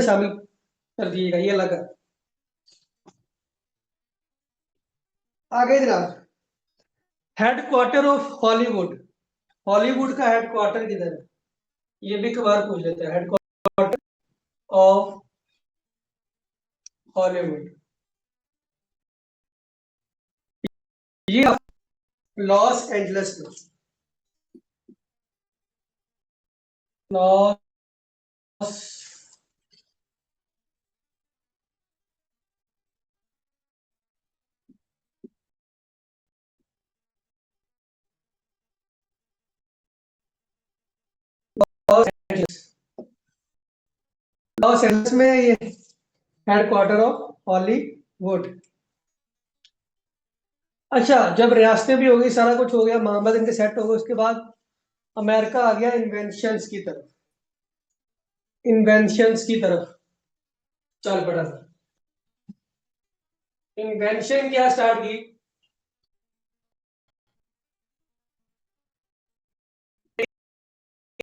शामिल कर दिएगा, ये अलग है। आगे जनाब, हेडक्वार्टर ऑफ हॉलीवुड, हॉलीवुड का हेडक्वार्टर किधर है? ये भी कबार पूछ लेते हैं, हेडक्वार्टर ऑफ हॉलीवुड। ये लॉस एंजलिस में, loss Los Angeles, Los Angeles में ये हेडक्वार्टर ऑफ हॉलीवुड। अच्छा, जब रियासतें भी हो गई, सारा कुछ हो गया, मामला इनके सेट हो गए, उसके बाद अमेरिका आ गया इन्वेंशंस की तरफ, इन्वेंशंस की तरफ चल पड़ा। इन्वेंशन क्या स्टार्ट की?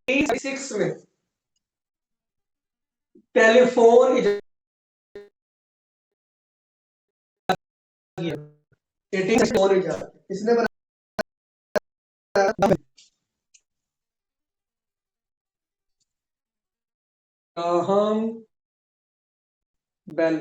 1866 में टेलीफोन इजाद किया, 1864 इजाद किसने बनाया? Graham bell.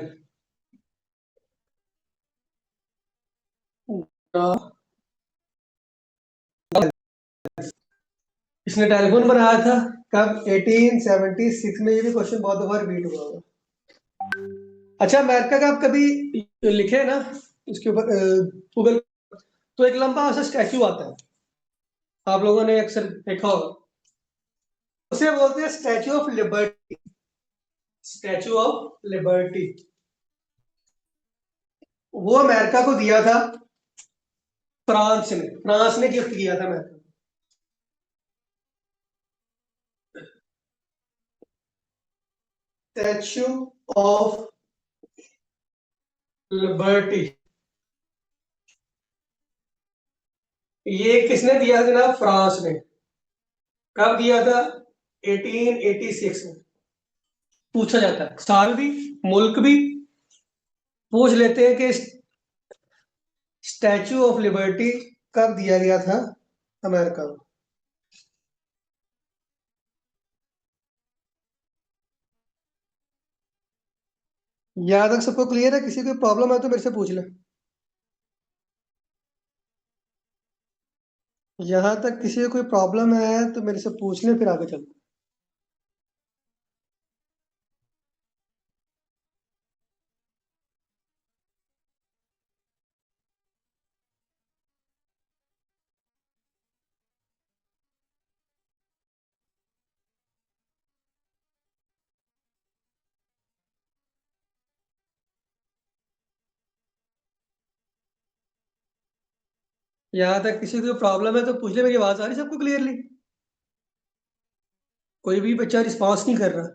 इसने टेलीफोन बनाया था कब? 1876 में। ये भी क्वेश्चन बहुत दफा रिपीट हुआ होगा। अच्छा, अमेरिका का आप कभी लिखे ना इसके ऊपर गूगल, तो एक लंबा सा स्टैचू आता है, आप लोगों ने अक्सर देखा होगा, उसे बोलते हैं statue of liberty, statue of liberty. वो अमेरिका को दिया था फ्रांस ने, फ्रांस ने गिफ्ट किया था अमेरिका को। स्टैचू ऑफ लिबर्टी ये किसने दिया था जनाब? फ्रांस ने। कब दिया था? 1886 में। पूछा जाता है, साल भी मुल्क भी पूछ लेते हैं कि स्टैचू ऑफ लिबर्टी कब दिया गया था अमेरिका को। यहाँ तक सबको क्लियर है? किसी को प्रॉब्लम है तो मेरे से पूछ ले। यहाँ तक किसी को कोई प्रॉब्लम है तो मेरे से पूछ ले, फिर आगे चलते। 12 यहाँ तक किसी को प्रॉब्लम है तो पूछ ले, मेरी आवाज आ रही है सबको क्लियरली? कोई भी बच्चा रिस्पॉन्स नहीं कर रहा।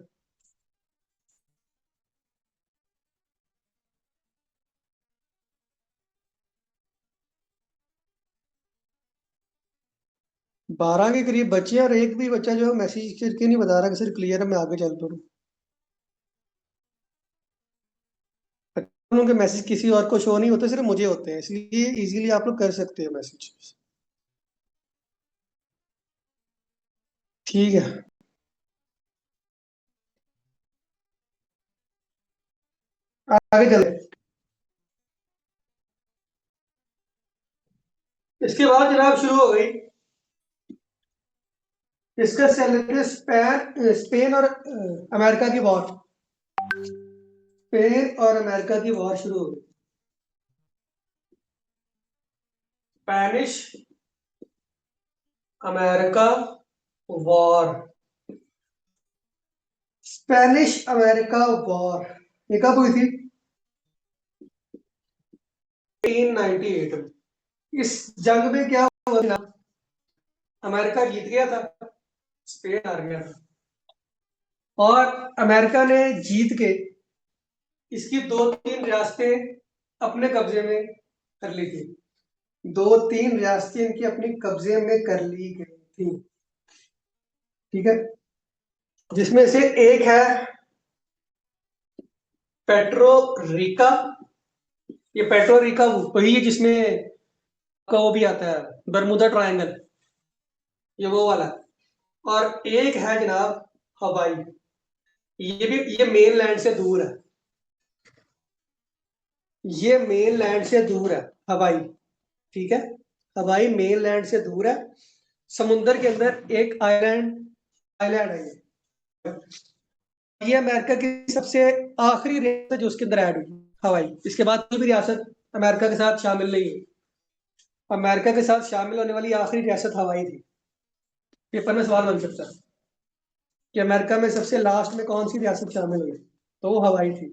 12 के करीब बच्चे हैं और एक भी बच्चा जो है मैसेज करके नहीं बता रहा कि सर क्लियर है, मैं आगे चल पा उनके मैसेज किसी और को शो नहीं होते, सिर्फ मुझे होते हैं, इसलिए इजीली आप लोग कर सकते हैं मैसेज। ठीक है, आगे चले। इसके बाद जनाब शुरू हो गई इसका सेलेक्ट स्पेन और अमेरिका की वॉर। स्पेन और अमेरिका की वॉर शुरू हो गई। Spanish America war, Spanish America war ये कब हुई थी? 1898 में। इस जंग में क्या हुआ था? अमेरिका जीत गया था, स्पेन हार गया था। और अमेरिका ने जीत के इसकी 2-3 रियासतें अपने कब्जे में कर ली थी। 2-3 रियासतें इनकी अपनी कब्जे में कर ली गई थी, ठीक है, जिसमें से एक है पेट्रो रिका, ये पेट्रो रिका वही है जिसमें का वो भी आता है बरमुदा ट्रायंगल, ये वो वाला। और एक है जनाब हवाई, ये भी ये मेन लैंड से दूर है, ये मेन लैंड से दूर है हवाई, ठीक है। हवाई मेन लैंड से दूर है, समुंदर के अंदर एक आइलैंड, आइलैंड है ये अमेरिका की सबसे आखिरी रियासत जो उसके अंदर ऐड हुई हवाई। इसके बाद कोई भी रियासत अमेरिका के साथ शामिल नहीं है। अमेरिका के साथ शामिल होने वाली आखिरी रियासत हवाई थी। पेपर में सवाल बन सकता है कि अमेरिका में सबसे लास्ट में कौन सी रियासत शामिल हुई, तो वो हवाई थी।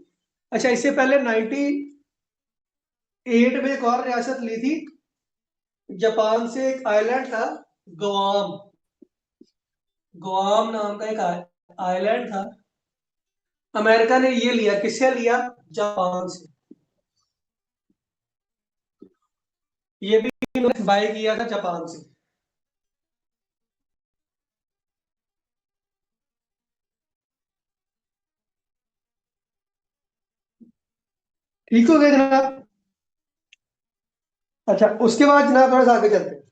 अच्छा, इससे पहले 98 में एक और रियासत ली थी जापान से, एक आइलैंड था गुआम, गुआम नाम का एक आइलैंड था। अमेरिका ने ये लिया, किससे लिया? जापान से। ये भी इन्होंने बाय किया था जापान से। ठीक हो गया जनाब। अच्छा, उसके बाद जनाब थोड़ा सा आगे चलते हैं।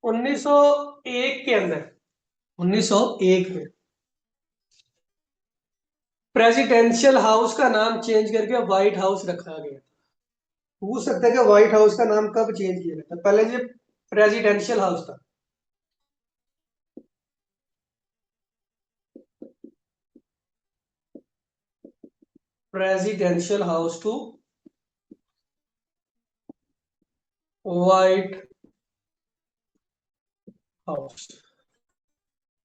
1901 के अंदर, 1901 में प्रेसिडेंशियल हाउस का नाम चेंज करके व्हाइट हाउस रखा गया। पूछ सकते हैं कि व्हाइट हाउस का नाम कब चेंज किया गया था? पहले ये प्रेसिडेंशियल हाउस था। Presidential house to white house,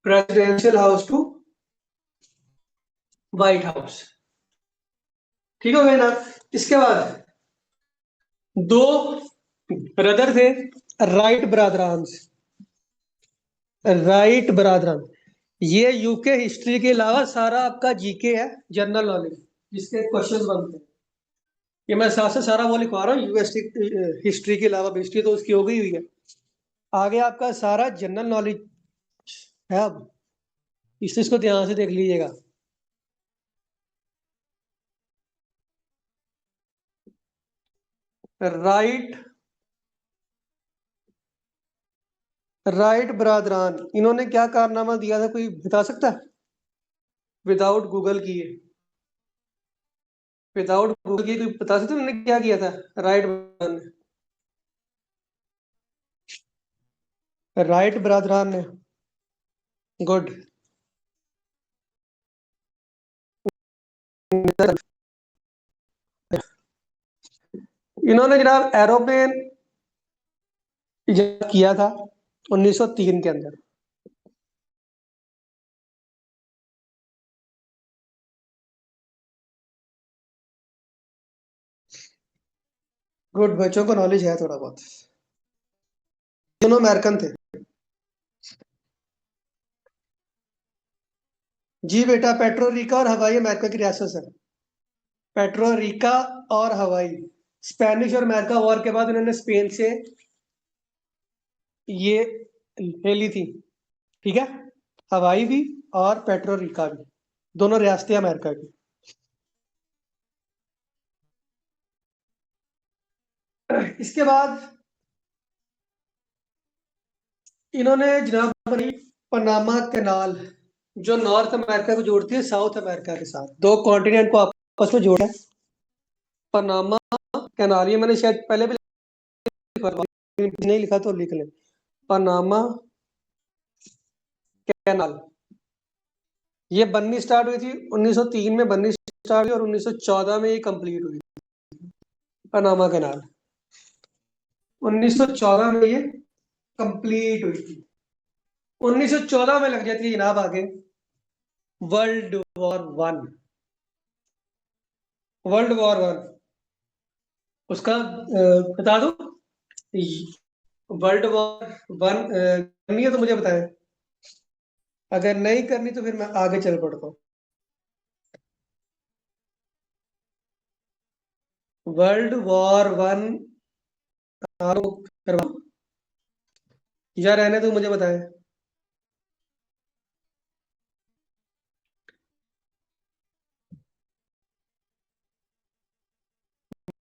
presidential house to white house. ठीक हो गया ना? इसके बाद दो ब्रदर थे, राइट ब्रादरान्स, राइट ब्रादरान। ये यूके हिस्ट्री के अलावा सारा आपका जीके है, जनरल नॉलेज, जिसके क्वेश्चंस बनते हैं। ये मैं साथ से सारा वो लिखवा रहा हूँ, यूएस हिस्ट्री के अलावा, हिस्ट्री तो उसकी हो गई हुई है। आगे आपका सारा जनरल नॉलेज है। अब इस चीज को ध्यान से देख लीजिएगा। राइट, राइट ब्रादरान, इन्होंने क्या कारनामा दिया था, कोई बता सकता है? विदाउट गूगल किए, विदाउट गूगल किए कोई बता सकते हैं उन्होंने क्या किया था? राइट ब्रादरान ने, राइट ब्रादरान ने, गुड। इन्होंने जनाब एरोप्लेन इजाद किया था 1903 के अंदर। गुड, बच्चों को नॉलेज है थोड़ा बहुत। दोनों अमेरिकन थे। जी बेटा, पेट्रोरिका और हवाई अमेरिका की रियासत है। पेट्रोरिका और हवाई, स्पेनिश और अमेरिका वॉर के बाद इन्होंने स्पेन से ये ले ली थी, ठीक है। हवाई भी और पेट्रोरिका भी, दोनों रियासतें अमेरिका की। इसके बाद इन्होंने जनाब बनी पनामा कैनाल, जो नॉर्थ अमेरिका को जोड़ती है साउथ अमेरिका के साथ, दो कॉन्टिनेंट को आपस में जोड़ा है। पनामा कैनाल, ये मैंने शायद पहले भी लिखा था, नहीं लिखा तो लिख लें। पनामा कैनाल, ये बननी स्टार्ट हुई थी 1903 में, बननी स्टार्ट हुई और 1914 में ये कंप्लीट हुई। पनामा कैनाल 1914 में ये कंप्लीट हुई थी। 1914 में लग जाती है जनाब आगे वर्ल्ड वॉर 1। वर्ल्ड वॉर 1 उसका बता दो। वर्ल्ड वॉर 1 करनी है तो मुझे बताएं, अगर नहीं करनी तो फिर मैं आगे चल पड़ता हूँ। वर्ल्ड वॉर वन करवा या रहने तो मुझे बताएं।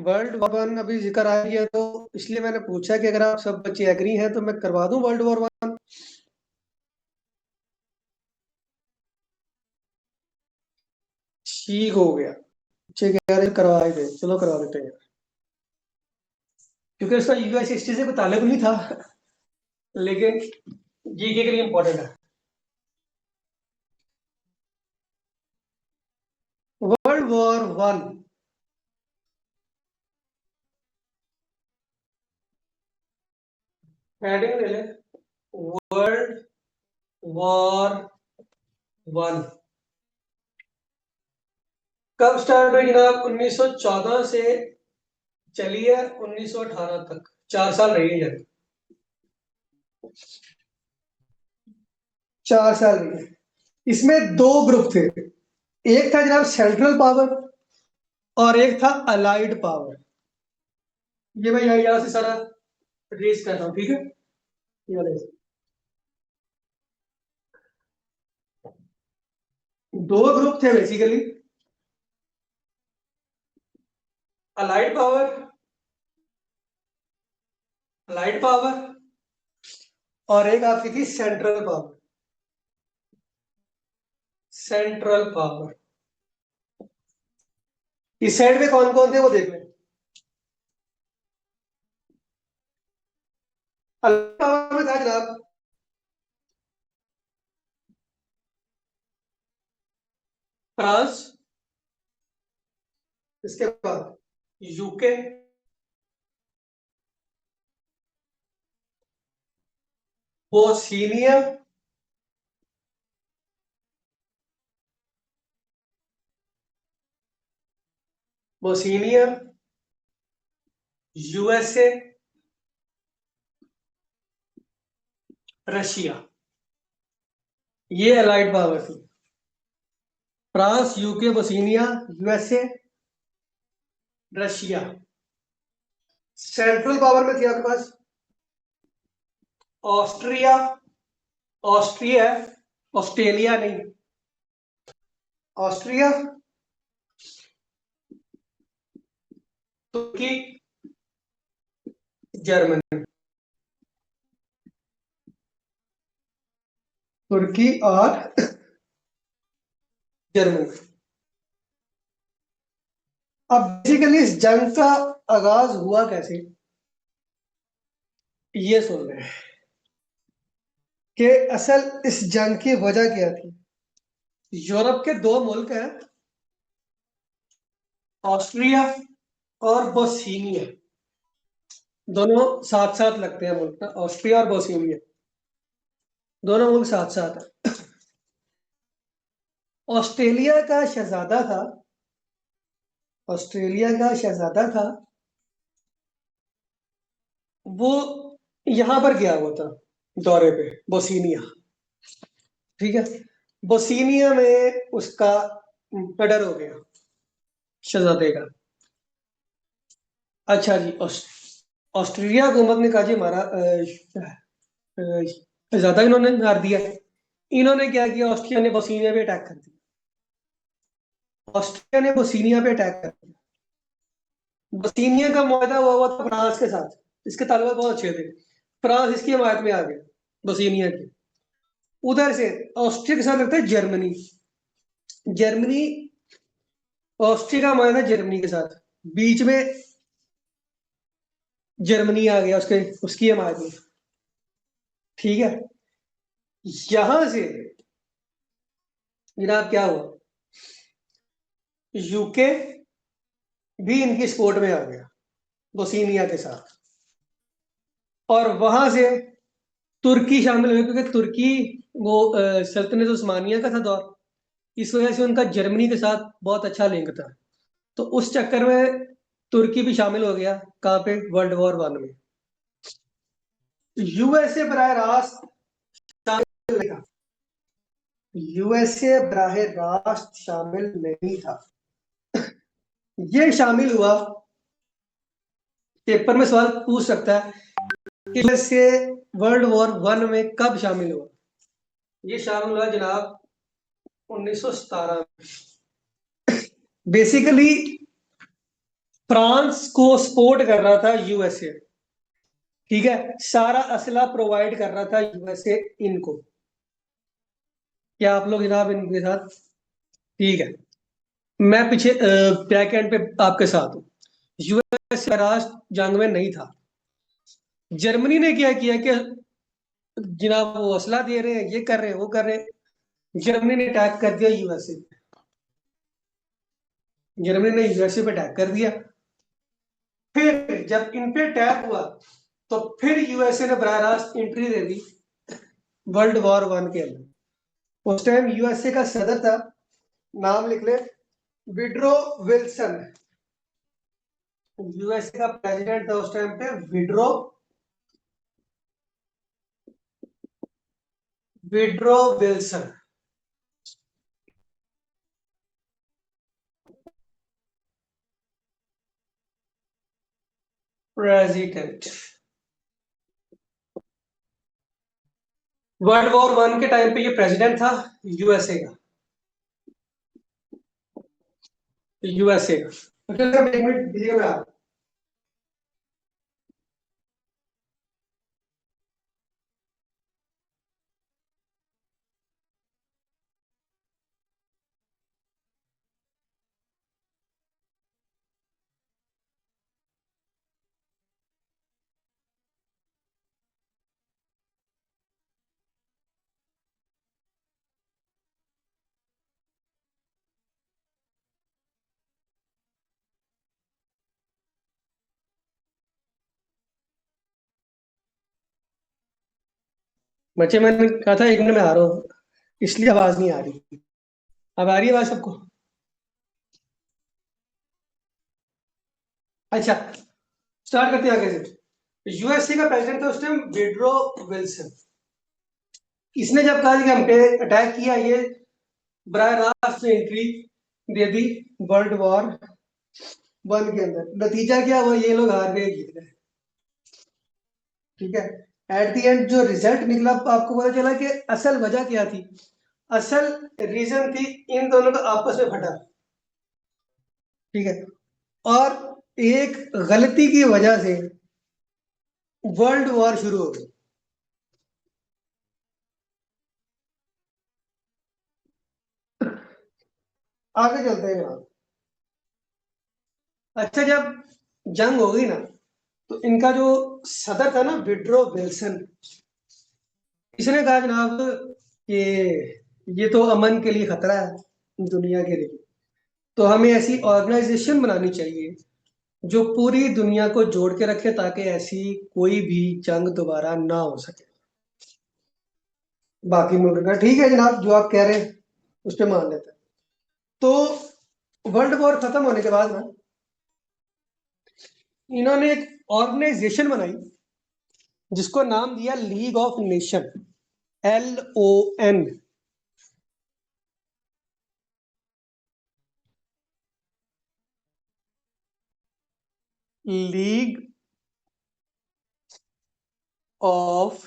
वर्ल्ड वॉर वन अभी जिक्र आ गया तो इसलिए मैंने पूछा कि अगर आप सब बच्चे एग्री हैं तो मैं करवा दूं वर्ल्ड वॉर वन। ठीक हो गया। ठीक है यार करवा ही दे, चलो करवा देते हैं। क्योंकि उसका यूएस हिस्ट्री से कोई ताल्लुक नहीं था, लेकिन जीके के लिए इम्पोर्टेंट है। वर्ल्ड वॉर वन हेडिंग ले ले, वर्ल्ड वॉर वन कब स्टार्ट हुई जनाब? 1914 से चली है 1918 तक, 4 साल रही है जब। 4 साल रही है। इसमें दो ग्रुप थे, एक था जनाब सेंट्रल पावर और एक था अलाइड पावर। ये मैं यहाँ से सारा रेस कर रहा हूँ, ठीक है। ये वाले दो ग्रुप थे basically, allied power, allied power और एक आपकी थी सेंट्रल पावर। सेंट्रल पावर इस साइड पे कौन कौन थे वो देख लें। अलाइड पावर में था जनाब फ्रांस, इसके बाद UK, Bosnia, Bosnia, USA, Russia. ये अलाइड पावर थी, France, UK, Bosnia, USA, Russia. Central power में थी आपके पास ऑस्ट्रिया, ऑस्ट्रिया है, ऑस्ट्रेलिया नहीं, ऑस्ट्रिया, तुर्की, जर्मनी। तुर्की और जर्मनी। अब बेसिकली इस जंग का आगाज हुआ कैसे, ये सुन रहे हैं कि असल इस जंग की वजह क्या थी। यूरोप के दो मुल्क हैं, ऑस्ट्रिया और बोस्निया, दोनों साथ साथ लगते हैं मुल्क ना, ऑस्ट्रिया और बोस्निया दोनों मुल्क साथ साथ हैं। ऑस्ट्रेलिया का शहजादा था, ऑस्ट्रेलिया का शहजादा था, वो यहां पर गया हुआ था दौरे पे, बोस्निया, ठीक है। बोस्निया में उसका मर्डर हो गया, शहजादे का। अच्छा जी, ऑस्ट्रेलिया हुकूमत ने कहा जी हमारा शहजादा इन्होंने मार दिया। इन्होंने क्या किया, ऑस्ट्रिया ने बोस्निया पे अटैक कर दिया, ऑस्ट्रिया ने बोस्निया पे अटैक कर दिया। बोस्निया का मुआहदा हुआ था फ्रांस के साथ, इसके ताल्लुक बहुत अच्छे थे, फ्रांस इसकी हमायत में आ गया बोस्निया की। उधर से ऑस्ट्रिया के साथ लगता है जर्मनी, जर्मनी, ऑस्ट्रिया का मुआहदा जर्मनी के साथ, बीच में जर्मनी आ गया उसके, उसकी हमायत में, ठीक है। यहां से जनाब क्या हुआ, यूके भी इनकी सपोर्ट में आ गया बोस्निया के साथ, और वहां से तुर्की शामिल हुई, क्योंकि तुर्की वो सल्तनत उस्मानिया का था दौर, इस वजह से उनका जर्मनी के साथ बहुत अच्छा लिंक था। तो उस चक्कर में तुर्की भी शामिल हो गया, कहाँ पे, वर्ल्ड वॉर वन में। यूएसए बराह रास्त शामिल नहीं था, यूएसए बराह रास्त शामिल नहीं था। ये शामिल हुआ पेपर में सवाल पूछ सकता है कि से वर्ल्ड वॉर वन में कब शामिल हुआ। ये शामिल हुआ जनाब 1917 में। बेसिकली फ्रांस को सपोर्ट कर रहा था यूएसए, ठीक है, सारा असला प्रोवाइड कर रहा था यूएसए इनको। क्या आप लोग जनाब इनके साथ ठीक है। मैं पीछे बैक एंड पे आपके साथ हूँ। यूएसए राष्ट्र जंग में नहीं था। जर्मनी ने क्या किया कि जनाब वो असला दे रहे हैं, ये कर रहे हैं, वो कर रहे हैं। जर्मनी ने अटैक कर दिया यूएसए। जर्मनी ने यूएसए पे अटैक कर दिया। फिर जब इन पे अटैक हुआ तो फिर यूएसए ने बराह रास्त entry they the world war one के अंदर। उस टाइम यूएसए का सदर था, नाम लिख ले, विड्रो विल्सन। यूएसए का प्रेसिडेंट था उस टाइम पे withdraw withdraw Wilson. President world war one के टाइम पे ये प्रेसिडेंट था यूएसए का। यूएसए का तो चलो एक मिनट दीजिएगा मैं बच्चे, मैंने कहा था एक मिनट में आ रहा हूँ, इसलिए आवाज नहीं आ रही। अब आ रही है आवाज सबको? अच्छा, स्टार्ट करते हैं आगे से। यूएसए का प्रेसिडेंट था उस टाइम विड्रो विल्सन। इसने जब कहा कि हम पे अटैक किया, ये बराह रास्त entry they the world war one के अंदर। नतीजा क्या हुआ, ये लोग हार गए, जीत गए, ठीक है। एट द एंड जो रिजल्ट निकला आपको पता चला कि असल वजह क्या थी। असल रीजन थी इन दोनों का आपस में फटा, ठीक है। और एक गलती की वजह से वर्ल्ड वॉर शुरू हो गई। आगे चलते हैं जनाब। अच्छा, जब जंग हो गई ना, तो इनका जो सदर था ना विड्रो विल्सन, इसने कहा जनाब कि ये तो अमन के लिए खतरा है दुनिया के लिए, तो हमें ऐसी ऑर्गेनाइजेशन बनानी चाहिए जो पूरी दुनिया को जोड़ के रखे, ताकि ऐसी कोई भी जंग दोबारा ना हो सके। बाकी मुल्क का ठीक है जनाब, जो आप कह रहे हैं उस पर मान लेते हैं। तो वर्ल्ड वॉर खत्म होने के बाद ना, इन्होंने एक ऑर्गेनाइजेशन बनाई जिसको नाम दिया league of nation, LON। League of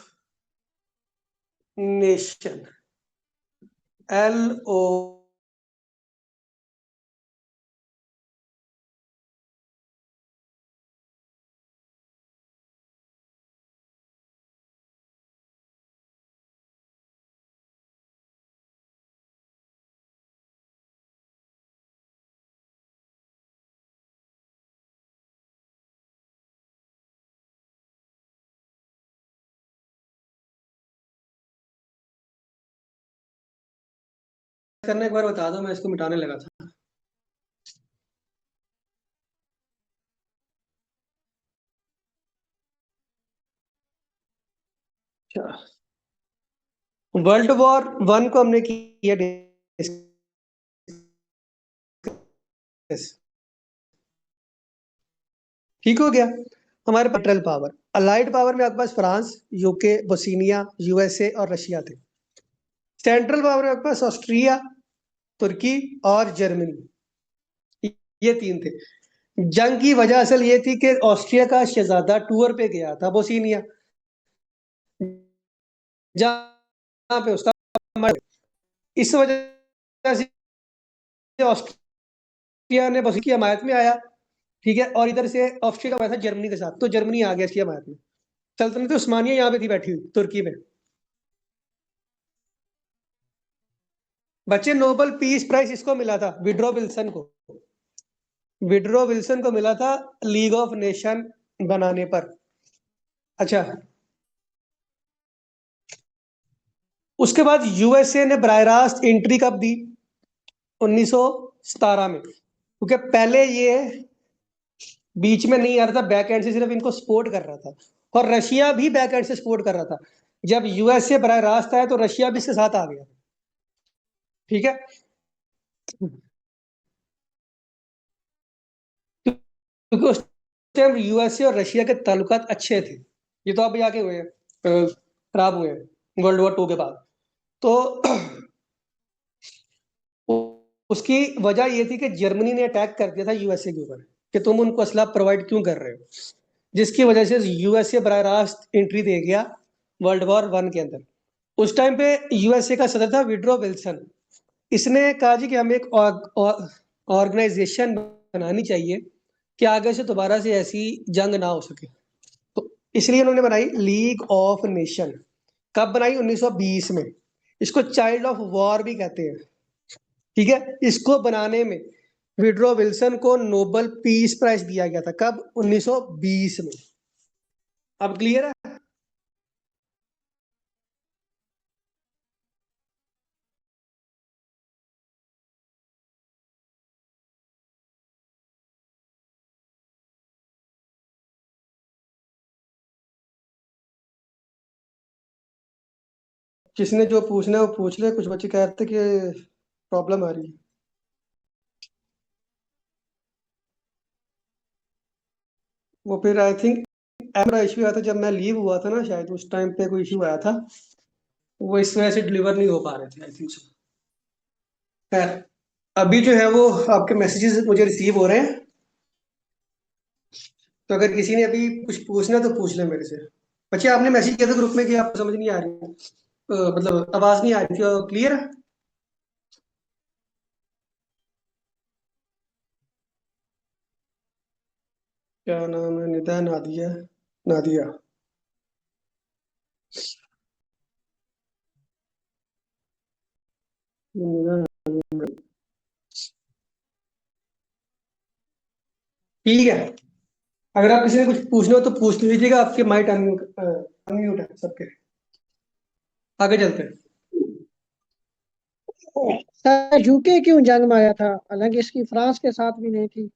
nation, LO। करने एक बार बता दो, मैं इसको मिटाने लगा था। वर्ल्ड वॉर वन को हमने किया डिस्कस। ठीक हो गया। हमारे पास पेट्रोल पावर, अलाइड पावर में आपके पास फ्रांस, यूके, बोस्निया, यूएसए और रशिया थे। सेंट्रल पावर में आपके पास ऑस्ट्रिया, तुर्की और जर्मनी, ये तीन थे। जंग की वजह असल ये थी कि ऑस्ट्रिया का शहजादा टूर पे गया था बोस्निया, जहाँ पे उसका इस वजह से ऑस्ट्रिया ने बस की हमायत में आया। ठीक है, और इधर से ऑस्ट्रिया का हुआ था जर्मनी के साथ, तो जर्मनी आ गया इसकी हमायत में। सल्तनत उस्मानिया यहाँ पे थी बैठी हुई तुर्की में। बच्चे नोबल पीस प्राइज इसको मिला था, विड्रो विल्सन को। विड्रो विल्सन को मिला था लीग ऑफ नेशन बनाने पर। अच्छा, उसके बाद यूएसए ने बरह रास्त एंट्री कब दी? 1917 में, क्योंकि पहले ये बीच में नहीं आ रहा था, बैक एंड से सिर्फ इनको सपोर्ट कर रहा था। और रशिया भी बैक एंड से सपोर्ट कर रहा था। जब यूएसए बरह रास्त आया तो रशिया भी इसके साथ आ गया। ठीक है, क्योंकि उस टाइम यूएसए और रशिया के ताल्लुकात अच्छे थे। ये तो अभी आगे हुए हैं, खराब हुए हैं वर्ल्ड वॉर 2 के बाद। तो उसकी वजह ये थी कि जर्मनी ने अटैक कर दिया था यूएसए के ऊपर, कि तुम उनको असला प्रोवाइड क्यों कर रहे हो, जिसकी वजह से यूएसए बरह रास्त एंट्री दे गया वर्ल्ड वॉर 1 के अंदर। उस टाइम पे यूएसए का सदर था विड्रो विल्सन। इसने कहा जी कि हमें एक ऑर्गेनाइजेशन बनानी चाहिए कि आगे से दोबारा से ऐसी जंग ना हो सके। तो इसलिए उन्होंने बनाई लीग ऑफ नेशन। कब बनाई? 1920 में। इसको चाइल्ड ऑफ वॉर भी कहते हैं। ठीक है, इसको बनाने में विड्रो विल्सन को नोबल पीस प्राइज दिया गया था। कब? 1920 में। अब क्लियर है? किसने जो पूछना है वो पूछ ले। कुछ बच्चे कहते कि प्रॉब्लम आ रही है। वो फिर आई थिंक मेरा इशू आया था जब मैं लीव हुआ था ना, शायद उस टाइम पे कोई इशू आया था। वो इस वजह से डिलीवर नहीं हो पा रहे थे, आई थिंक सो। खैर, अभी जो है वो आपके मैसेजेस मुझे रिसीव हो रहे हैं। तो अगर किसी ने अभी कुछ पूछना है तो पूछ ले मेरे से। बच्चे, आपने मैसेज किया था ग्रुप में कि आपको समझ नहीं आ रही है, मतलब आवाज नहीं आ रही थी, क्लियर है? क्या नाम है? निदा, नादिया, नादिया। ठीक है, अगर आप किसी ने कुछ पूछना हो तो पूछ लीजिएगा। आपके माइट अनम्यूट है सबके। आगे चलते हैं। सर यूके क्यों जंग में आया था? हालांकि इसकी फ्रांस के साथ भी नहीं थी,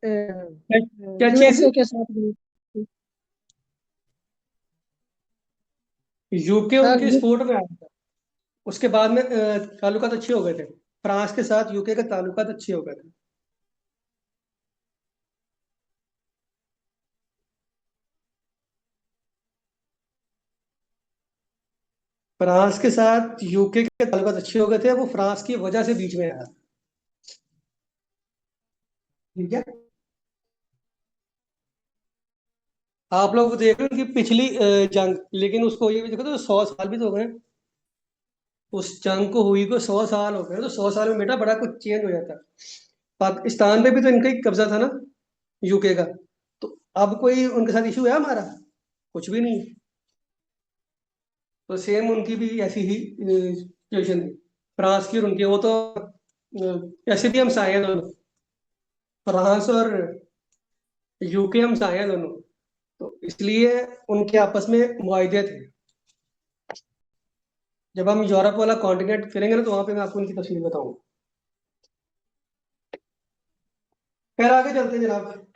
क्या क्या चीज? यूएसए के साथ भी नहीं थी। यूके सर उनके सपोर्ट में आया था। उसके बाद में ताल्लुकात अच्छे हो गए थे। फ्रांस के साथ यूके के ताल्लुकात अच्छे हो गए थे। फ्रांस के साथ यूके के ताल्लुकात अच्छे हो गए थे, वो फ्रांस की वजह से बीच में आया। ठीक है, आप लोग देख रहे हो कि पिछली जंग, लेकिन उसको ये भी देखो तो 100 साल भी तो हो गए। उस जंग को हुई को 100 साल हो गए, तो 100 साल में बेटा बड़ा कुछ चेंज हो जाता है। पाकिस्तान में भी तो इनका ही कब्जा था ना, यूके का। तो अब कोई उनके साथ इशू है हमारा? कुछ भी नहीं। तो सेम उनकी भी ऐसी ही सिचुएशन थी, फ्रांस की और उनकी। वो तो ऐसे भी हम साए हैं दोनों, फ्रांस और यूके हम साए हैं दोनों। तो इसलिए उनके आपस में मुआहदे थे। जब हम यूरोप वाला कॉन्टिनेंट फिरेंगे ना, तो वहां पे मैं आपको उनकी तफसील बताऊंगा। फिर आगे चलते हैं जनाब।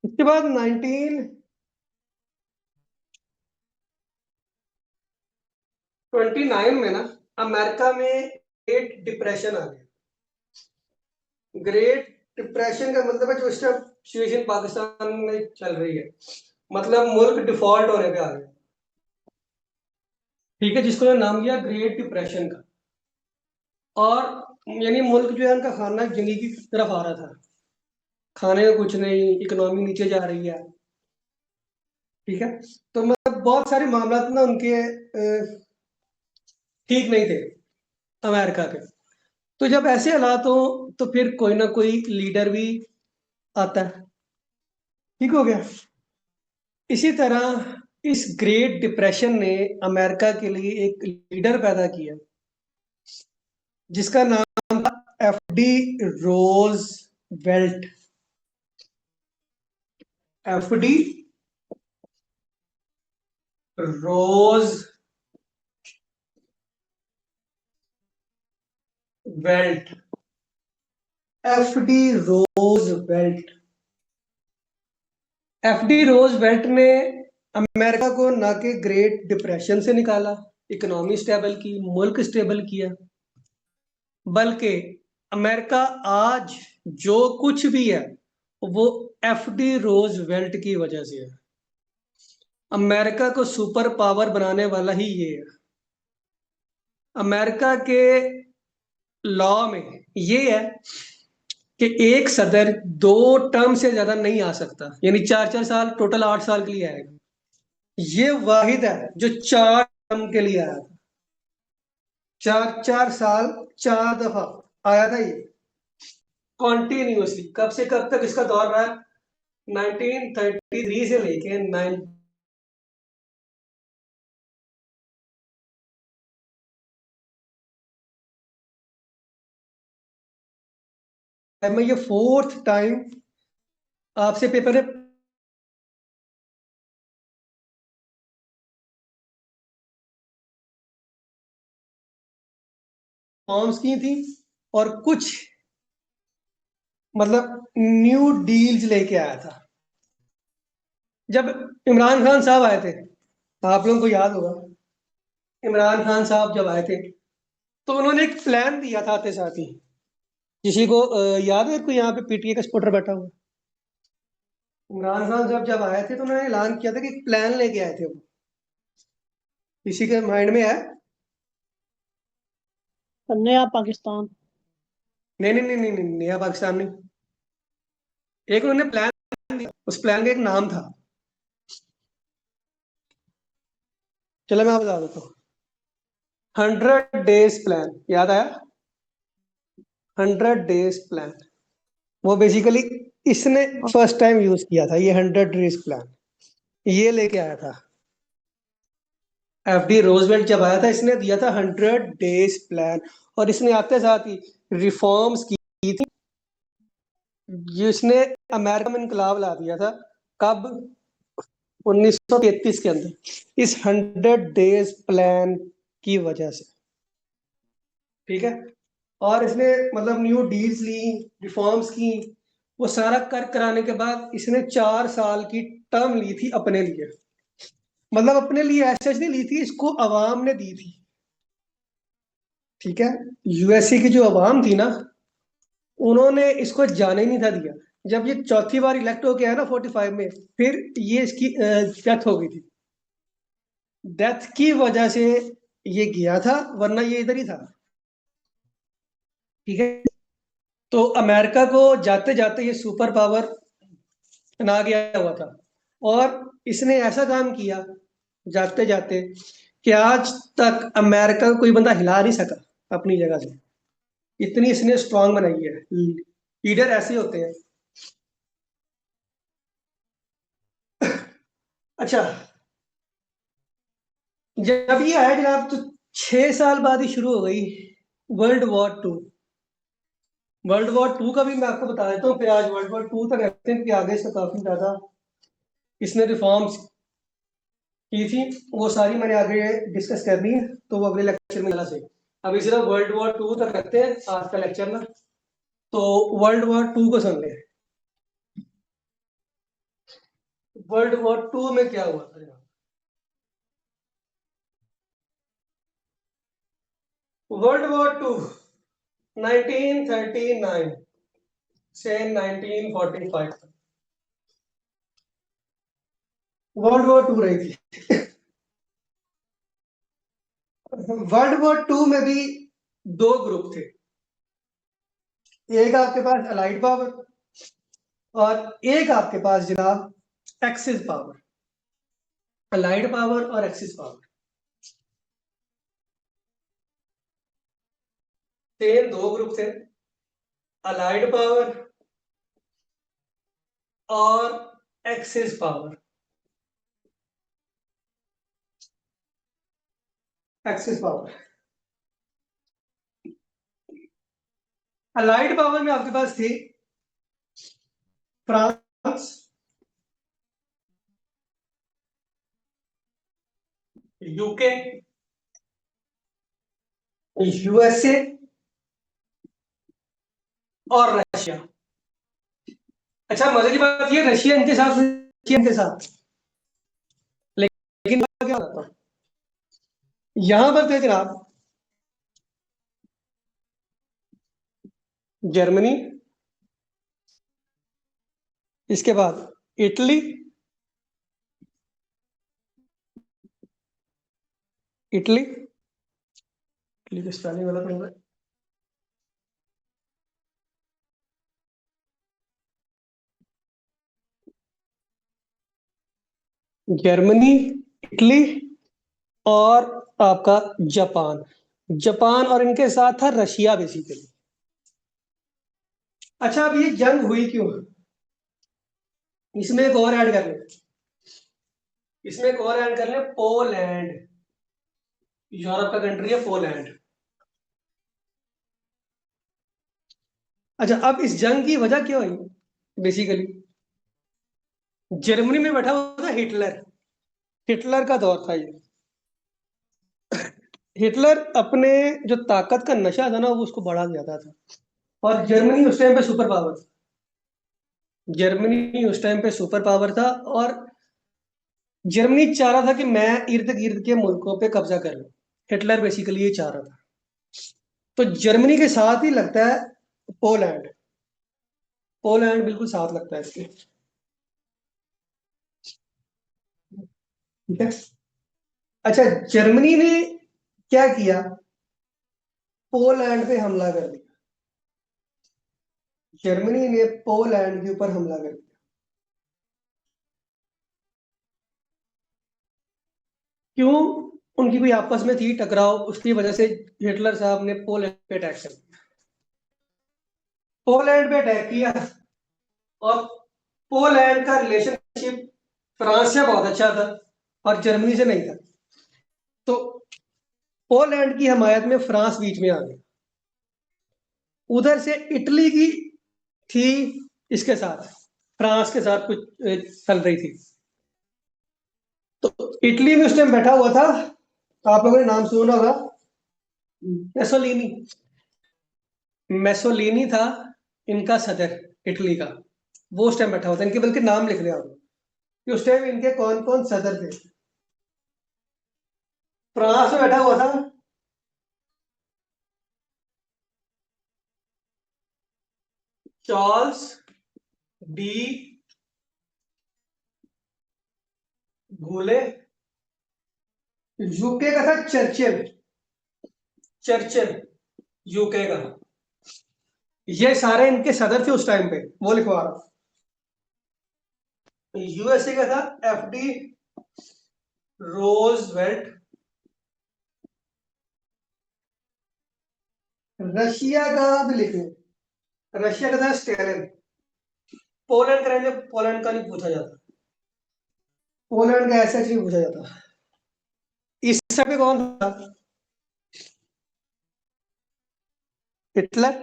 इसके बाद 29 में ना अमेरिका में ग्रेट डिप्रेशन आ गया। ग्रेट डिप्रेशन का मतलब है जो इस टाइम सिचुएशन पाकिस्तान में चल रही है, मतलब मुल्क डिफॉल्ट होने पे आ गया। ठीक है, जिसको नाम दिया ग्रेट डिप्रेशन का। और यानी मुल्क जो है उनका खाना जंगी की तरफ आ रहा था, खाने का कुछ नहीं, इकोनॉमी नीचे जा रही है। ठीक है, तो मतलब बहुत सारे मामला ना उनके ठीक नहीं थे अमेरिका के। तो जब ऐसे हालात हो तो फिर कोई ना कोई लीडर भी आता है। ठीक हो गया। इसी तरह इस ग्रेट डिप्रेशन ने अमेरिका के लिए एक लीडर पैदा किया जिसका नाम था एफडी रोज वेल्ट। एफडी रोज वेल्ट। एफडी रोज वेल्ट। एफडी रोज वेल्ट ने अमेरिका को ना कि ग्रेट डिप्रेशन से निकाला, इकोनॉमी स्टेबल की, मुल्क स्टेबल किया, बल्कि अमेरिका आज जो कुछ भी है वो एफडी रोज वेल्ट की वजह से है। अमेरिका को सुपर पावर बनाने वाला ही ये है। अमेरिका के लॉ में ये है कि एक सदर 2 टर्म से ज्यादा नहीं आ सकता, यानी 4 4 साल, टोटल 8 साल के लिए आएगा। ये वाहिद है जो 4 टर्म के लिए आया था। 4 4 साल 4 दफा आया था ये कॉन्टिन्यूसली। कब से कब तक इसका दौर रहा है? 1933 से लेके 9। मैं ये 4th टाइम आपसे पेपर में फॉर्म्स की थी और कुछ मतलब न्यू डील्स लेके आया था। जब इमरान खान साहब आए थे, आप लोगों को याद होगा, इमरान खान साहब जब आए थे तो उन्होंने एक प्लान दिया था आते साथ ही। किसी को याद है? कोई यहाँ पे पीटीए का सपोर्टर बैठा हुआ? इमरान खान साहब जब आए थे तो उन्होंने ऐलान किया था कि एक प्लान लेके आए थे वो। किसी के माइंड में है? नया पाकिस्तान। नहीं नहीं नहीं नहीं नहीं, नया पाकिस्तान नहीं। एक उन्होंने प्लान दिया, उस प्लान का एक नाम था। चलो मैं आपको बता देता हूँ। 100 डेज प्लान, याद आया? 100 डेज प्लान। वो बेसिकली इसने फर्स्ट टाइम यूज किया था ये 100 डेज प्लान। ये लेके आया था एफडी रोजवेल्ट। जब आया था इसने दिया था 100 डेज प्लान। और इसने आते साथ ही रिफॉर्म्स की थी जिसने अमेरिका में इनकलाब ला दिया था। कब? 1933 के अंदर, इस 100 डेज प्लान की वजह से। ठीक है। और इसने मतलब न्यू डील्स ली, रिफॉर्म्स की, वो सारा कर कराने के बाद इसने 4 साल की टर्म ली थी अपने लिए। मतलब अपने लिए ऐसे नहीं ली थी, इसको अवाम ने दी थी। ठीक है। यूएसए की जो अवाम थी ना, उन्होंने इसको जाने ही नहीं था दिया। जब ये चौथी बार इलेक्ट हो गया ना 45 में, फिर ये इसकी डेथ हो गई थी। डेथ की वजह से ये गया था, वरना ये इधर ही था। ठीक है। तो अमेरिका को जाते जाते ये सुपर पावर बना गया हुआ था। और इसने ऐसा काम किया जाते जाते कि आज तक अमेरिका को कोई बंदा हिला नहीं सका अपनी जगह से। इतनी इसने स्ट्रांग बनाई है। लीडर ऐसे होते हैं। अच्छा, जब ये आया जनाब तो 6 साल बाद ही शुरू हो गई वर्ल्ड वॉर 2। वर्ल्ड वॉर 2 का भी मैं आपको बता देता हूँ, फिर आज वर्ल्ड वॉर 2 तक रखते हैं कि आगे से काफी ज्यादा इसने रिफॉर्म्स की थी। वो सारी मैंने आगे डिस्कस करनी है, तो वो अगले लेक्चर में से। अभी सिर्फ वर्ल्ड वॉर 2 तक रखते हैं आज का लेक्चर ना। तो वर्ल्ड वॉर 2 को सुन ले। वर्ल्ड वॉर 2 में क्या हुआ था जनाब? वर्ल्ड वॉर टू 1939 से 1945 तक वर्ल्ड वॉर टू रही थी। वर्ल्ड वॉर टू में भी दो ग्रुप थे, एक आपके पास अलाइड पावर और एक आपके पास जनाब एक्सिस पावर। अलाइड पावर और एक्सिस पावर सेम दो ग्रुप थे, अलाइड पावर और axis power. Axis power allied power में आपके पास थी फ्रांस, यूके, यूएसए और रशिया। अच्छा मजे की बात ये रशिया इनके साथ लेकिन क्या होता यहां पर थे जनाब जर्मनी, इसके बाद इटली, इटली इटली की स्पेलिंग गलत हो गया, जर्मनी, इटली और आपका जापान। जापान और इनके साथ था रशिया बेसिकली। अच्छा अब ये जंग हुई क्यों, इसमें एक और ऐड कर ले, इसमें एक और ऐड कर ले, पोलैंड। यूरोप का कंट्री है पोलैंड। अच्छा अब इस जंग की वजह क्या हुई, बेसिकली जर्मनी में बैठा हुआ था हिटलर। हिटलर का दौर था ये। हिटलर अपने जो ताकत का नशा था ना वो उसको बढ़ा देता था, और जर्मनी उस टाइम पे सुपर पावर था। जर्मनी उस टाइम पे सुपर पावर था और जर्मनी चाह रहा था कि मैं इर्द गिर्द के मुल्कों पे कब्जा कर लूं। हिटलर बेसिकली ये चाह रहा था। तो जर्मनी के साथ ही लगता है पोलैंड। पोलैंड बिल्कुल साथ लगता है इसके। ठीक है। अच्छा जर्मनी ने क्या किया, पोलैंड पे हमला कर दिया। जर्मनी ने पोलैंड के ऊपर हमला कर दिया। क्यों, उनकी कोई आपस में थी टकराव, उसकी वजह से हिटलर साहब ने पोलैंड पे अटैक कर दिया। पोलैंड पे अटैक किया और पोलैंड का रिलेशनशिप फ्रांस से बहुत अच्छा था और जर्मनी से नहीं था। तो पोलैंड की हमायत में फ्रांस बीच में आ गया। उधर से इटली की थी इसके साथ, फ्रांस के साथ कुछ चल रही थी। तो इटली में उस टाइम बैठा हुआ था, आप लोगों ने नाम सुना होगा, मेसोलिनी। मेसोलिनी था इनका सदर इटली का। वो उस टाइम बैठा हुआ था, इनके बल्कि नाम लिख लिया आप कि उस टाइम इनके कौन कौन सदर थे। फ्रांस में बैठा हुआ था चार्ल्स डी गोले। यूके का था चर्चिल, चर्चिल यूके का। ये सारे इनके सदर थे उस टाइम पे, वो लिखवा रहा हूं। यूएसए का था एफडी रोजवेल्ट। रशिया का भी लिखे, रशिया का था स्टेलिन। पोलैंड करेंगे, पोलैंड का नहीं पूछा जाता, पोलैंड का ऐसा नहीं पूछा जाता। इस समय कौन था, हिटलर।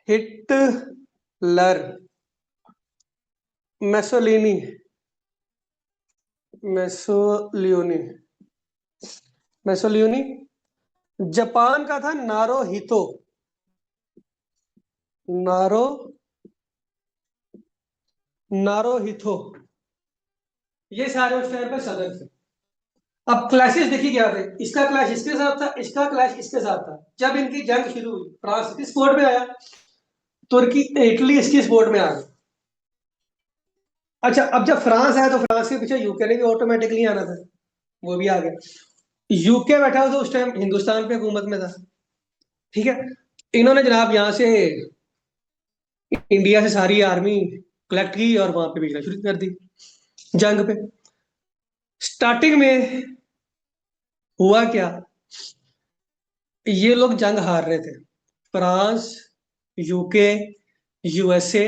हिटलर, मेसोलिनी, मेसोलियोनी, मेसोलियोनी। जापान का था नारो हितो, नारो, नारो हितो। ये सारे उस टाइम पे सदर थे। अब क्लैशेस देखिए क्या थे, इसका क्लैश इसके साथ था, इसका क्लैश इसके साथ था। जब इनकी जंग शुरू हुई, फ्रांस किस स्पोर्ट में आया, तुर्की इटली इसकी स्पोर्ट में आ गई। अच्छा, अब जब फ्रांस आया तो फ्रांस के पीछे यूके ने भी ऑटोमेटिकली आना था, वो भी आ गया। यूके बैठा हुआ था उस टाइम हिंदुस्तान पे हुकूमत में था, ठीक है। इन्होंने जनाब यहाँ से इंडिया से सारी आर्मी कलेक्ट की और वहां पे भेजना शुरू कर दी जंग पे। स्टार्टिंग में हुआ क्या, ये लोग जंग हार रहे थे, फ्रांस, यूके, यूएसए,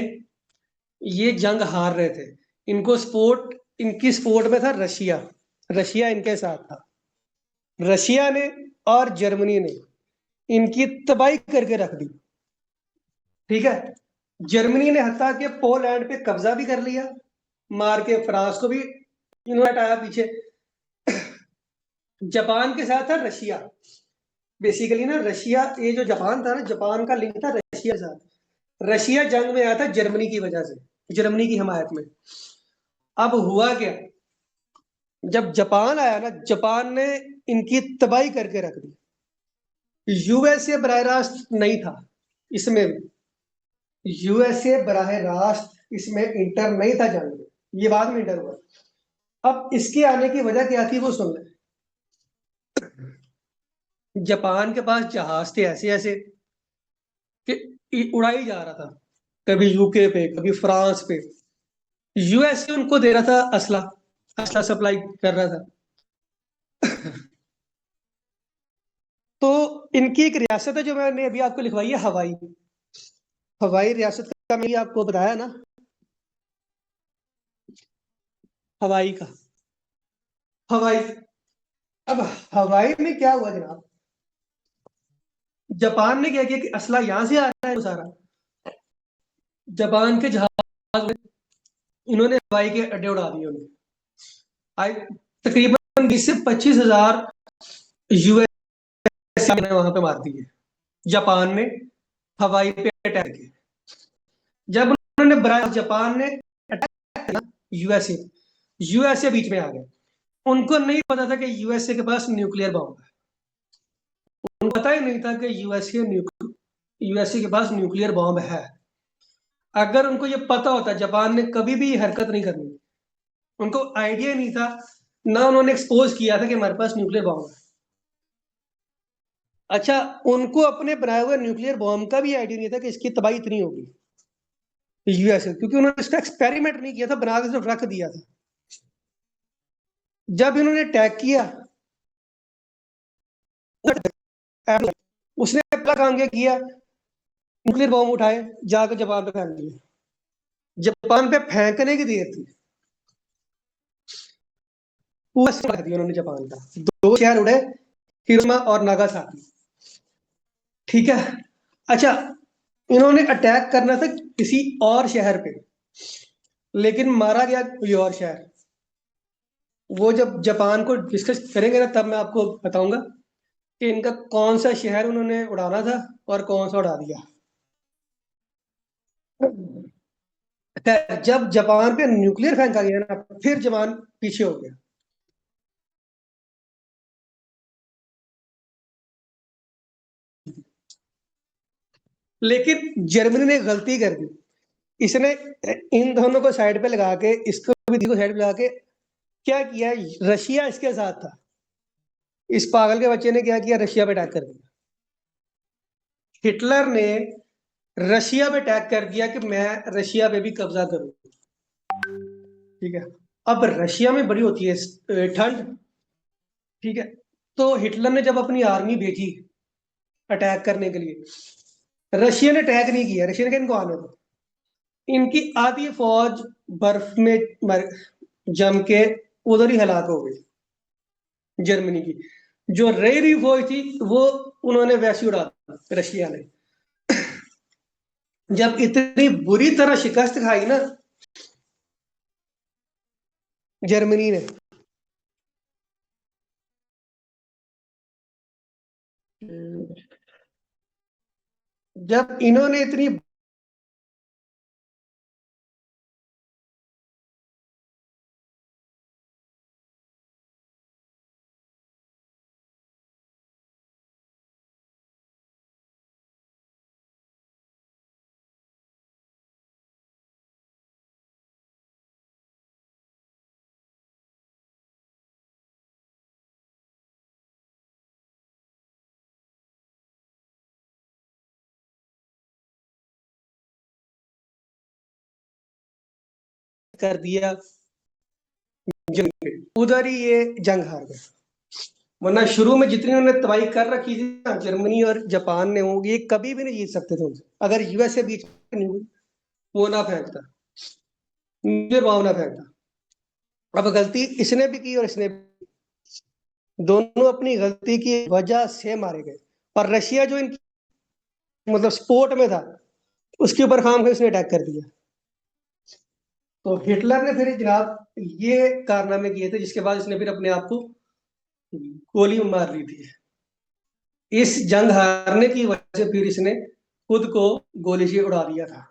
ये जंग हार रहे थे। इनको सपोर्ट, इनकी सपोर्ट में था रशिया, रशिया इनके साथ था। रशिया ने और जर्मनी ने इनकी तबाही करके रख दी, ठीक है। जर्मनी ने हत्या के पोलैंड पे कब्जा भी कर लिया, मार के फ्रांस को भी इन्होंने हटाया पीछे। जापान के साथ था रशिया, बेसिकली ना रशिया, ये जो जापान था ना, जापान का लिंक था रशिया के साथ। रशिया जंग में आया था जर्मनी की वजह से, जर्मनी की हिमायत में। अब हुआ क्या, जब जापान आया ना, जापान ने इनकी तबाही करके रख दी। यूएसए बराह रास्त नहीं था इसमें, यूएसए बराह रास्त इसमें इंटर नहीं था जंग में, ये बाद में इंटर हुआ। अब इसके आने की वजह क्या थी वो सुन ले। जापान के पास जहाज थे ऐसे ऐसे कि उड़ाई जा रहा था, कभी यूके पे कभी फ्रांस पे। यूएसए उनको दे रहा था असला, असला सप्लाई कर रहा था। तो इनकी एक रियासत है जो मैंने अभी आपको लिखवाई है, हवाई। हवाई रियासत का मैंने आपको बताया ना, हवाई का, हवाई। अब हवाई में क्या हुआ जनाब, जापान ने क्या किया कि असला यहां से आ रहा है वो सारा, जापान के जहाज में इन्होंने हवाई के अड्डे उड़ा दिए उन्हें। आई तकरीबन 20 से 25 हजार यूएस ने वहां पे मार दिए, जापान ने हवाई पे अटैक किया। जब उन्होंने जापान ने अटैक किया यूएसए, यूएसए बीच में आ गया। उनको नहीं पता था कि यूएसए के पास न्यूक्लियर बॉम्ब है, उनको पता ही नहीं था कि यूएसए के पास न्यूक्लियर बॉम्ब है। अगर उनको ये पता होता, जापान ने कभी भी ये हरकत नहीं करनी, उनको आइडिया नहीं था, ना उन्होंने एक्सपोज किया था कि हमारे पास न्यूक्लियर बॉम्ब है। अच्छा, उनको अपने बनाए हुए न्यूक्लियर बॉम्ब का भी आइडिया नहीं था कि इसकी तबाही इतनी होगी यूएसए, क्योंकि उन्होंने इसका एक्सपेरिमेंट नहीं किया था, बना के सिर्फ रख दिया था। जब इन्होंने अटैक किया, उसने पहला काम क्या किया, न्यूक्लियर बॉम्ब उठाए, जाकर जापान पे फेंक दिए। जापान पे फेंकने की देर थी, पूरा शहर दिया उन्होंने जापान का। दो शहर उड़े, हिरोशिमा और नागासाकी, ठीक है। अच्छा, इन्होंने अटैक करना था किसी और शहर पे, लेकिन मारा गया कोई और शहर। वो जब जापान को डिस्कस करेंगे ना, तब मैं आपको बताऊंगा कि इनका कौन सा शहर उन्होंने उड़ाना था और कौन सा उड़ा दिया। खैर, जब जापान पे न्यूक्लियर फेंका गया ना, फिर जापान पीछे हो गया। लेकिन जर्मनी ने गलती कर दी, इसने इन दोनों को साइड पे लगा के, इसको भी साइड पे लगा के क्या किया, रशिया इसके साथ था। इस पागल के बच्चे ने क्या किया, रशिया पे अटैक कर दिया। हिटलर ने रशिया पे अटैक कर दिया कि मैं रशिया पे भी कब्जा करूं, ठीक है। अब रशिया में बड़ी होती है ठंड, ठीक है। तो हिटलर ने जब अपनी आर्मी भेजी अटैक करने के लिए, रशिया ने अटैक नहीं किया, रशिया ने कहा इनको आने दो। इनकी आधी फौज बर्फ में जम के उधर ही हलाक हो गई, जर्मनी की। जो रही रही फौज थी वो उन्होंने वैसे उड़ा दी रशिया ने। जब इतनी बुरी तरह शिकस्त खाई ना जर्मनी ने, जब इन्होंने इतनी कर दिया जंग पे, उधर ही ये जंग हार गए। वरना शुरू में जितनी उन्होंने तबाही कर रखी थी ना जर्मनी और जापान ने, वो ये कभी भी नहीं जीत सकते थे उनसे, अगर यूएसए बीच में नहीं हुई, वो ना फेंकता, न्यूक्लियर बॉम्ब ना फेंकता। अब गलती इसने भी की और इसने भी, दोनों अपनी गलती की वजह से मारे गए। और रशिया जो इनकी मतलब स्पोर्ट में था, उसके ऊपर खाम खा उसने अटैक कर दिया। तो हिटलर ने फिर जनाब ये कारनामे किए थे, जिसके बाद इसने फिर अपने आप को गोली मार ली थी। इस जंग हारने की वजह से फिर इसने खुद को गोली से उड़ा दिया था।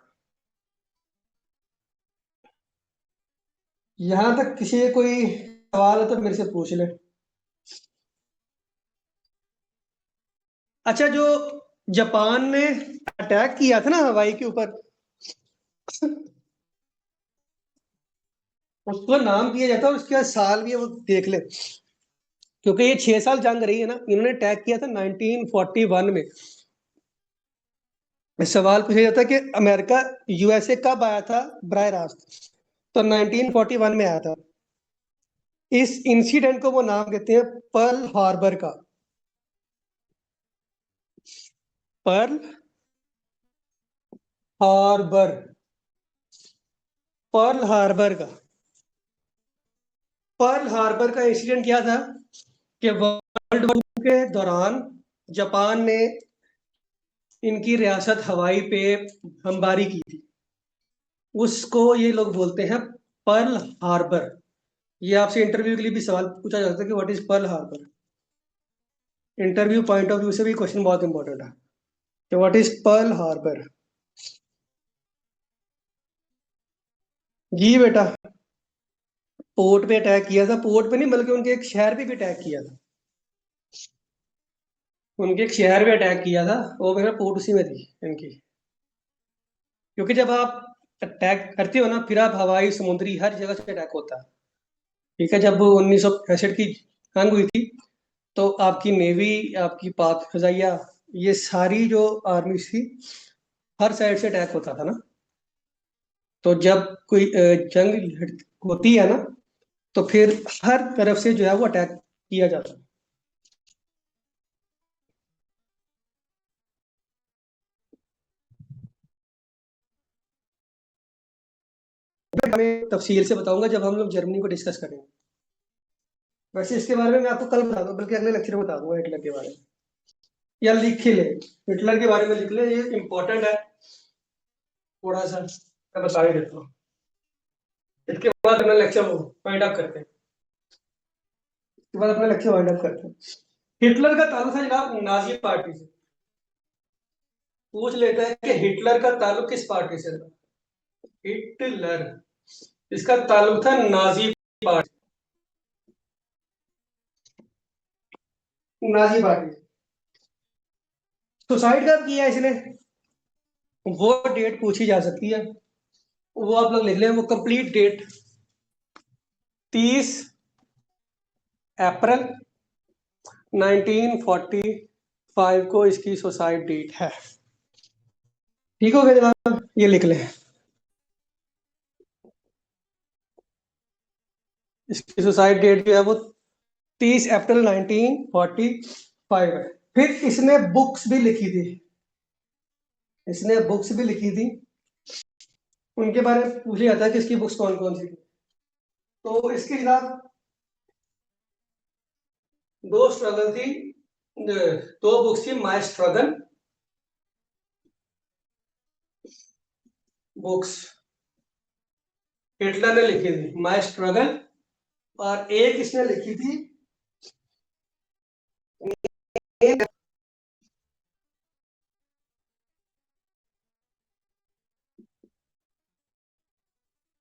यहां तक किसी का कोई सवाल है तो मेरे से पूछ ले। अच्छा, जो जापान ने अटैक किया था ना हवाई के ऊपर, उसको नाम दिया जाता है और उसका साल भी है, वो देख ले। क्योंकि ये 6 साल जंग रही है ना, इन्होंने अटैक किया था 1941 में। सवाल पूछा जाता है कि अमेरिका यूएसए कब आया था बराह रास्त, तो 1941 में आया था। इस इंसिडेंट को वो नाम देते हैं पर्ल हार्बर का। पर्ल हार्बर, पर्ल हार्बर का, पर्ल हार्बर का इंसिडेंट क्या था कि वर्ल्ड वॉर के दौरान जापान ने इनकी रियासत हवाई पे बमबारी की थी। उसको ये लोग बोलते हैं पर्ल हार्बर। ये आपसे इंटरव्यू के लिए भी सवाल पूछा जा सकता है कि what is Pearl Harbor. Interview point of view से भी क्वेश्चन बहुत इंपॉर्टेंट है कि व्हाट इज पर्ल हार्बर। जी बेटा, पोर्ट पे अटैक किया था, पोर्ट पे नहीं बल्कि उनके एक शहर पे भी अटैक किया था। उनके एक शहर पे अटैक किया था, वो मेरा पोर्ट उसी में थी इनकी। क्योंकि जब आप अटैक करते हो ना, फिर आप हवाई समुद्री हर जगह से अटैक होता है। ठीक है, जब 1965 की जंग हुई थी, तो आपकी नेवी, आपकी पाक फजाइया, ये सारी जो आर्मी थी, हर साइड से अटैक होता था ना। तो जब कोई जंग होती है ना, तो फिर हर तरफ से जो है वो अटैक किया जाता है। मैं तफसील से बताऊंगा जब हम लोग जर्मनी को डिस्कस करेंगे। वैसे इसके बारे में मैं आपको कल बता दूंगा, बल्कि अगले लेक्चर में बता दूंगा हिटलर के बारे में। या लिख ही ले, हिटलर के बारे में लिख ले, ये इंपॉर्टेंट है थोड़ा सा, मैं बता ही देता हूँ। इसके बाद अपना लेक्चर वाइंड अप करते हैं। इसके बाद अपना लेक्चर वाइंड अप करते हैं। हिटलर का ताल्लुक है जनाब नाजी पार्टी से। पूछ लेता है कि हिटलर का ताल्लुक किस पार्टी से था। हिटलर, इसका ताल्लुक था Nazi party, Nazi party. Suicide कब किया इसने, वो डेट पूछी जा सकती है, वो आप लोग लिख लें, वो कंप्लीट डेट 30 अप्रैल 1945 को इसकी सुसाइड डेट है। ठीक हो गया जनाब, ये लिख लें। इसकी सुसाइड डेट जो है वो 30 अप्रैल 1945 है। फिर इसने बुक्स भी लिखी थी, इसने बुक्स भी लिखी थी। उनके बारे में पूछ लिया था कि इसकी बुक्स कौन कौन सी थी। तो इसके खिलाफ दो स्ट्रगल थी, दो बुक्स थी, माई स्ट्रगल बुक्स, हिटलर ने लिखी थी माई स्ट्रगल। और एक इसने लिखी थी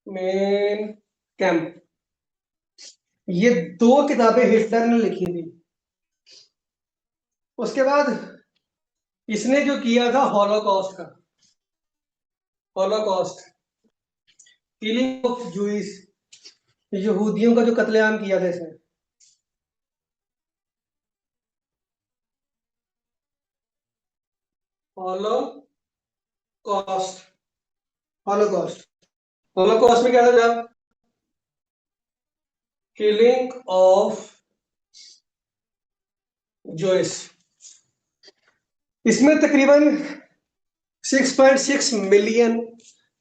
मेन कैंप। ये दो किताबें हिटलर ने लिखी थी। उसके बाद इसने जो किया था हॉलोकॉस्ट का, हॉलोकॉस्ट, किलिंग ऑफ जूइस, यहूदियों का जो कत्लेआम किया था इसने। हॉलोकॉस्ट, हॉलोकॉस्ट, हॉलोकॉस्ट में क्या था जनाब, किलिंग ऑफ जोइस, इसमें तकरीबन 6.6 मिलियन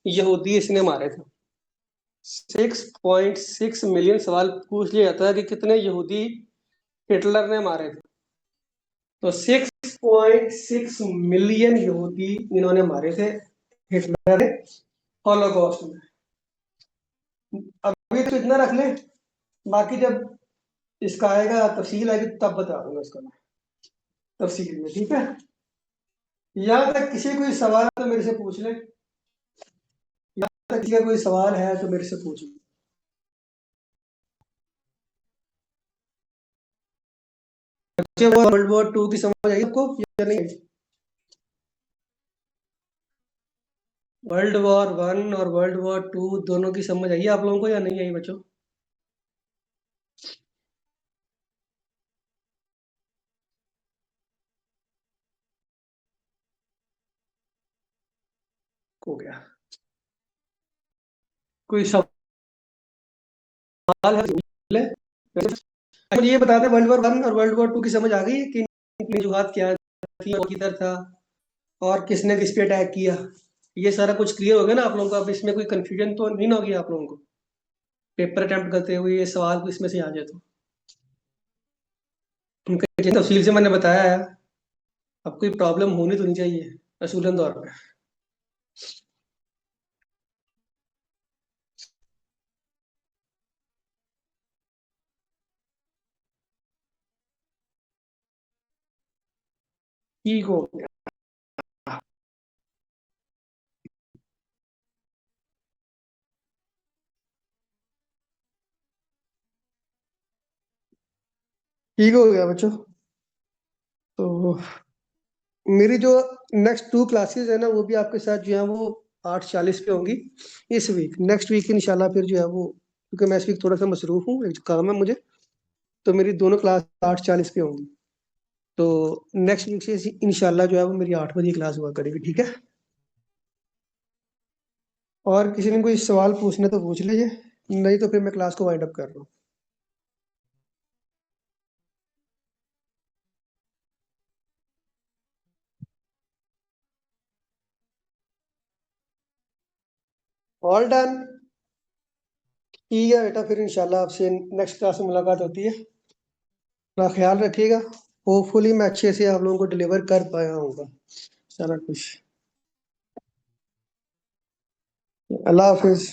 यहूदी इसने मारे थे। 6.6 मिलियन सवाल पूछ लिया जाता है कि कितने यहूदी हिटलर ने मारे थे, तो 6.6 मिलियन यहूदी इन्होंने मारे थे हिटलर ने हॉलोकॉस्ट में। अभी तो इतना रख ले, बाकी जब इसका आएगा तफसील आएगी तब बता दूंगा इसका मैं तफसील में, ठीक है। यहाँ तक किसी कोई सवाल तो मेरे से पूछ ले, यहाँ तक किसी का कोई सवाल है तो मेरे से पूछ ले। बच्चे वो वर्ल्ड वॉर 2 की समझ आई आपको या नहीं? वर्ल्ड वॉर 1 और वर्ल्ड वॉर 2 दोनों की समझ आई आप लोगों को या नहीं आई बच्चों? हो गया, कोई सवाल है? मुझे ये बता दें, वर्ल्ड वॉर 1 और वर्ल्ड वॉर 2 की समझ आ गई है कि इनकी वजूहात क्या थी, वो किधर था और किसने किस पे अटैक किया, ये सारा कुछ क्लियर हो गया ना आप लोगों को? अब इसमें कोई कंफ्यूजन तो नहीं ना होगी आप लोगों को पेपर अटेम्प्ट करते हुए ये सवाल को इसमें से आ जाए तो? उनके जितनी तफसील से मैंने बताया है, अब कोई प्रॉब्लम होनी तो नहीं चाहिए असूलन तौर पर। ठीक हो गया, ठीक हो गया बच्चों। तो मेरी जो नेक्स्ट 2 क्लासेस है ना, वो भी आपके साथ जो है वो 8:40 पे होंगी इस वीक। नेक्स्ट वीक इंशाल्लाह फिर जो है वो, क्योंकि मैं इस वीक थोड़ा सा मसरूफ हूँ, एक काम है मुझे, तो मेरी दोनों क्लास 8:40 पे होंगी। तो नेक्स्ट वीक से इंशाल्लाह जो है वो मेरी 8 बजे क्लास हुआ करेगी, ठीक है। और किसी ने कोई सवाल पूछना तो पूछ लीजिए, नहीं तो फिर मैं क्लास को वाइंड अप कर रहा हूँ। ऑल डन, ठीक है बेटा, फिर इंशाल्लाह आपसे नेक्स्ट क्लास में मुलाकात होती है। अपना ख्याल रखिएगा, होपफुली मैं अच्छे से आप लोगों को डिलीवर कर पाया हूँ सारा कुछ। अल्लाह हाफिज।